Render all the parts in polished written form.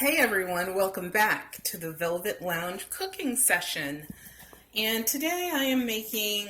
Hey everyone, welcome back to the Velvet Lounge cooking session. And today I am making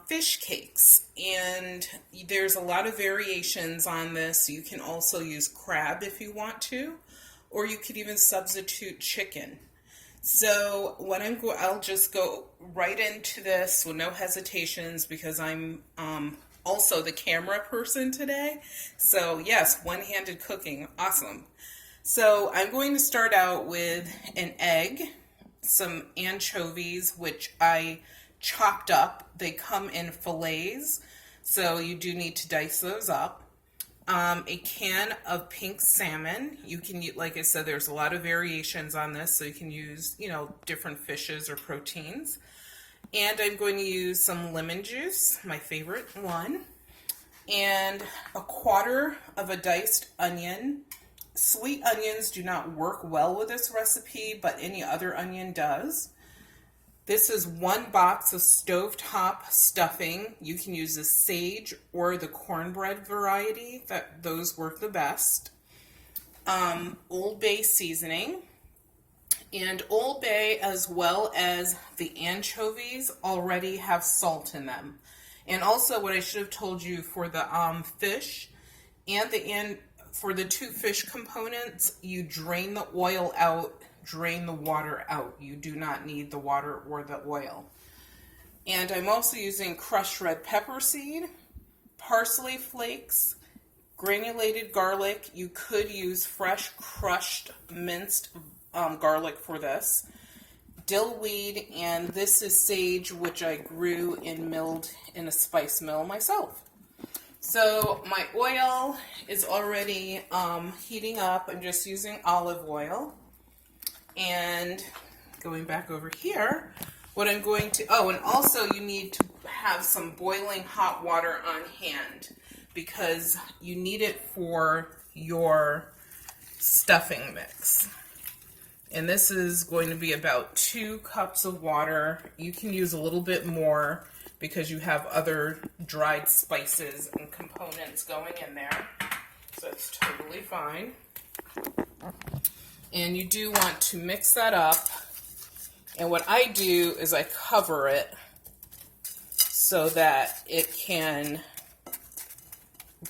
fish cakes, and there's a lot of variations on this. You can also use crab if you want to, or you could even substitute chicken. So I'll just go right into this with no hesitations because I'm also the camera person today. So yes, one-handed cooking, awesome. So I'm going to start out with an egg, some anchovies, which I chopped up. They come in fillets, so you do need to dice those up. A can of pink salmon. You can use, like I said, there's a lot of variations on this, so you can use, different fishes or proteins. And I'm going to use some lemon juice, my favorite one, and a quarter of a diced onion. Sweet onions do not work well with this recipe, but any other onion does. This is one box of stovetop stuffing. You can use the sage or the cornbread variety. Those work the best. Old Bay seasoning. And Old Bay, as well as the anchovies, already have salt in them. And also, what I should have told you for the fish and for the two fish components, you drain the oil out, drain the water out. You do not need the water or the oil. And I'm also using crushed red pepper seed, parsley flakes, granulated garlic. You could use fresh crushed minced garlic for this. Dill weed, and this is sage, which I grew and milled in a spice mill myself. So my oil is already heating up. I'm just using olive oil. And going back over here, what I'm going to, and also you need to have some boiling hot water on hand because you need it for your stuffing mix. And this is going to be about 2 cups of water. You can use a little bit more because you have other dried spices and components going in there. So it's totally fine. And you do want to mix that up. And what I do is I cover it so that it can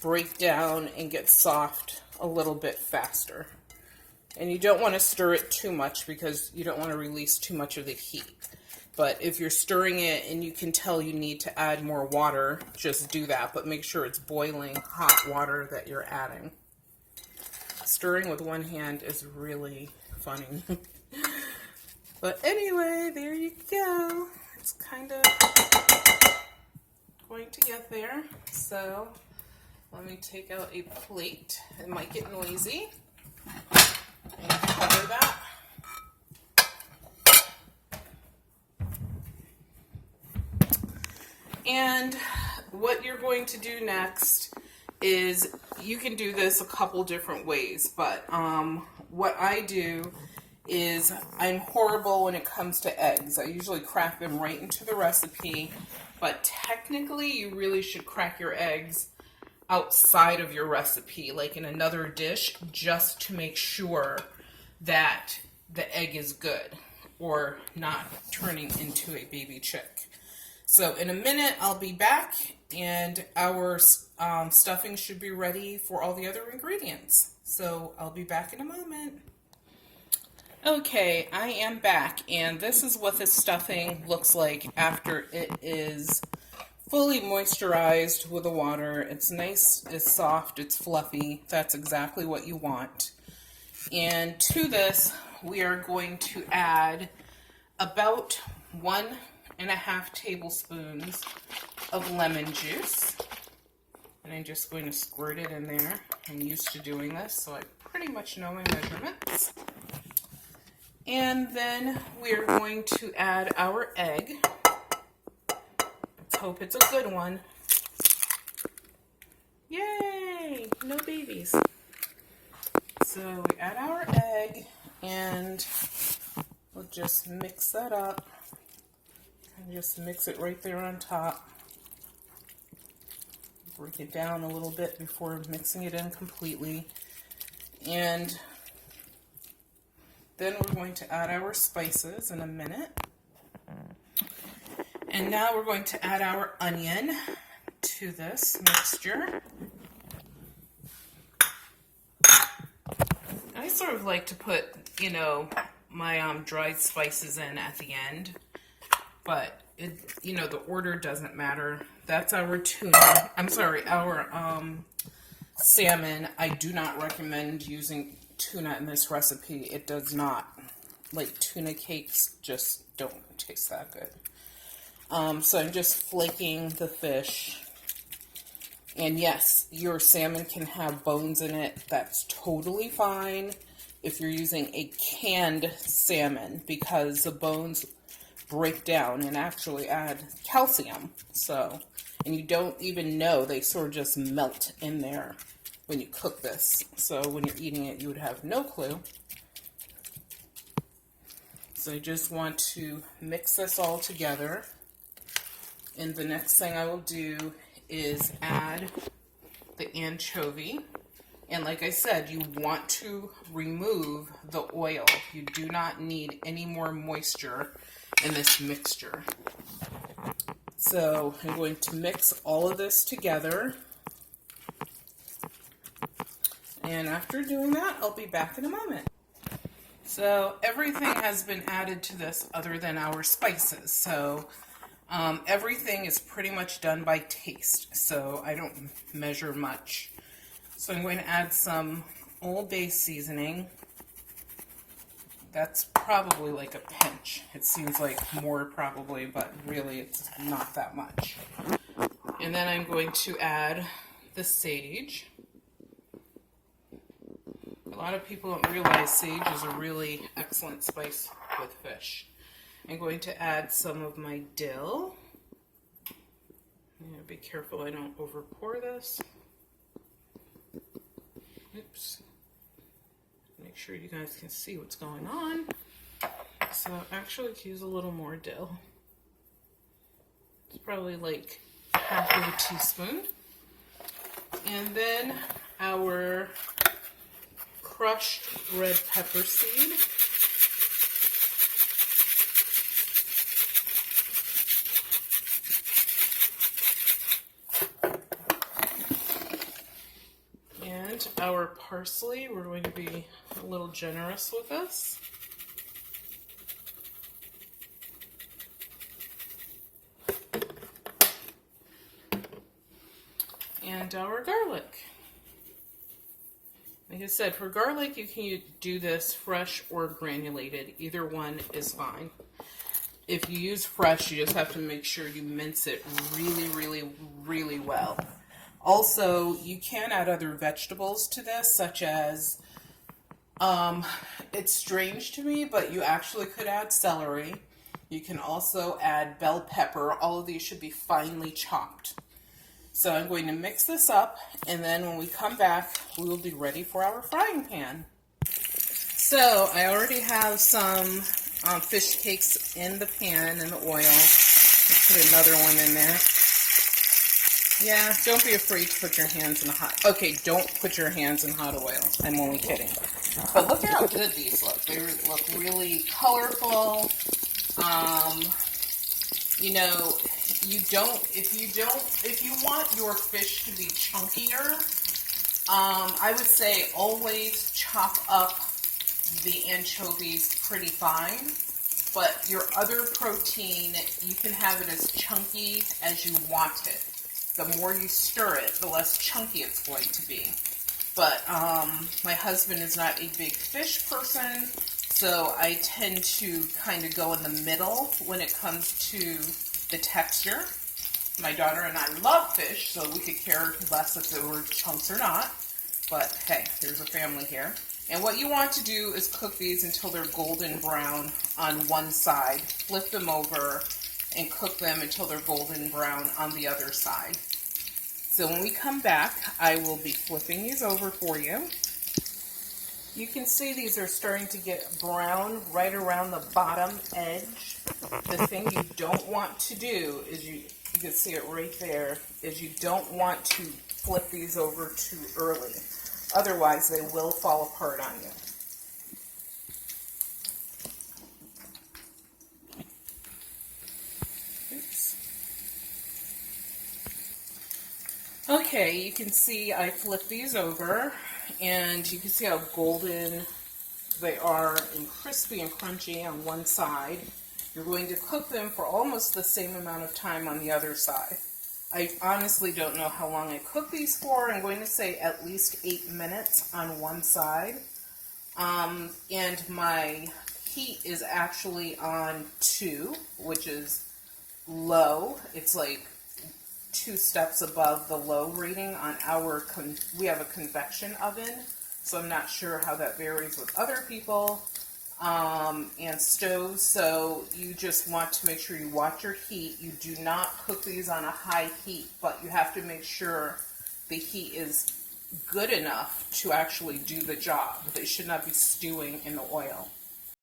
break down and get soft a little bit faster. And you don't want to stir it too much because you don't want to release too much of the heat. But if you're stirring it and you can tell you need to add more water, just do that. But make sure it's boiling hot water that you're adding. Stirring with one hand is really funny. But anyway, there you go. It's kind of going to get there. So let me take out a plate. It might get noisy. And cover that. And what you're going to do next is, you can do this a couple different ways, but what I do is I'm horrible when it comes to eggs. I usually crack them right into the recipe, but technically you really should crack your eggs outside of your recipe, like in another dish, just to make sure that the egg is good or not turning into a baby chick. So in a minute, I'll be back, and our stuffing should be ready for all the other ingredients. So I'll be back in a moment. Okay, I am back, and this is what the stuffing looks like after it is fully moisturized with the water. It's nice, it's soft, it's fluffy. That's exactly what you want. And to this, we are going to add about 1.5 tablespoons of lemon juice. And I'm just going to squirt it in there. I'm used to doing this, so I pretty much know my measurements. And then we're going to add our egg. Let's hope it's a good one. Yay! No babies. So we add our egg, and we'll just mix that up. And just mix it right there on top. Break it down a little bit before mixing it in completely. And Then we're going to add our spices in a minute. And now we're going to add our onion to this mixture. I sort of like to put, you know, my dried spices in at the end, but it, you know, the order doesn't matter. That's our tuna. I'm sorry, our salmon. I do not recommend using tuna in this recipe. It does not, like, tuna cakes just don't taste that good. So I'm just flaking the fish. And yes, your salmon can have bones in it. That's totally fine if you're using a canned salmon, because the bones break down and actually add calcium. So, and you don't even know, they sort of just melt in there when you cook this. So when you're eating it, you would have no clue. So I just want to mix this all together. And the next thing I will do is add the anchovy. And like I said, you want to remove the oil. You do not need any more moisture in this mixture. So I'm going to mix all of this together. And after doing that, I'll be back in a moment. So everything has been added to this other than our spices. So everything is pretty much done by taste, so I don't measure much. So I'm going to add some Old Bay seasoning. That's probably like a pinch. It seems like more probably, but really it's not that much. And then I'm going to add the sage. A lot of people don't realize sage is a really excellent spice with fish. I'm going to add some of my dill. Be careful I don't over pour this. Oops. Make sure you guys can see what's going on. So actually use a little more dill. It's probably like half of a teaspoon. And then our crushed red pepper seed. And our parsley, we're going to be a little generous with this. And our garlic. Like I said, for garlic, you can do this fresh or granulated. Either one is fine. If you use fresh, you just have to make sure you mince it really, really, really well. Also, you can add other vegetables to this, such as, it's strange to me, but you actually could add celery. You can also add bell pepper. All of these should be finely chopped. So I'm going to mix this up, and then when we come back, we will be ready for our frying pan. So I already have some fish cakes in the pan in the oil. Let's put another one in there. Yeah, don't be afraid to put your hands in hot. Okay, don't put your hands in hot oil. I'm only kidding. But look at how good these look. They look really colorful. You know, if you want your fish to be chunkier, I would say always chop up the anchovies pretty fine. But your other protein, you can have it as chunky as you want it. The more you stir it, the less chunky it's going to be. But my husband is not a big fish person, so I tend to kind of go in the middle when it comes to the texture. My daughter and I love fish, so we could care less if there were chunks or not. But hey, there's a family here. And what you want to do is cook these until they're golden brown on one side. Flip them over and cook them until they're golden brown on the other side. So when we come back, I will be flipping these over for you. You can see these are starting to get brown right around the bottom edge. The thing you don't want to do is you can see it right there, is you don't want to flip these over too early. Otherwise, they will fall apart on you. Okay, you can see I flip these over, and you can see how golden they are and crispy and crunchy on one side. You're going to cook them for almost the same amount of time on the other side. I honestly don't know how long I cook these for. I'm going to say at least 8 minutes on one side. And my heat is actually on 2, which is low. It's like 2 steps above the low rating on our, we have a convection oven, so I'm not sure how that varies with other people, and stoves, so you just want to make sure you watch your heat. You do not cook these on a high heat, but you have to make sure the heat is good enough to actually do the job. They should not be stewing in the oil.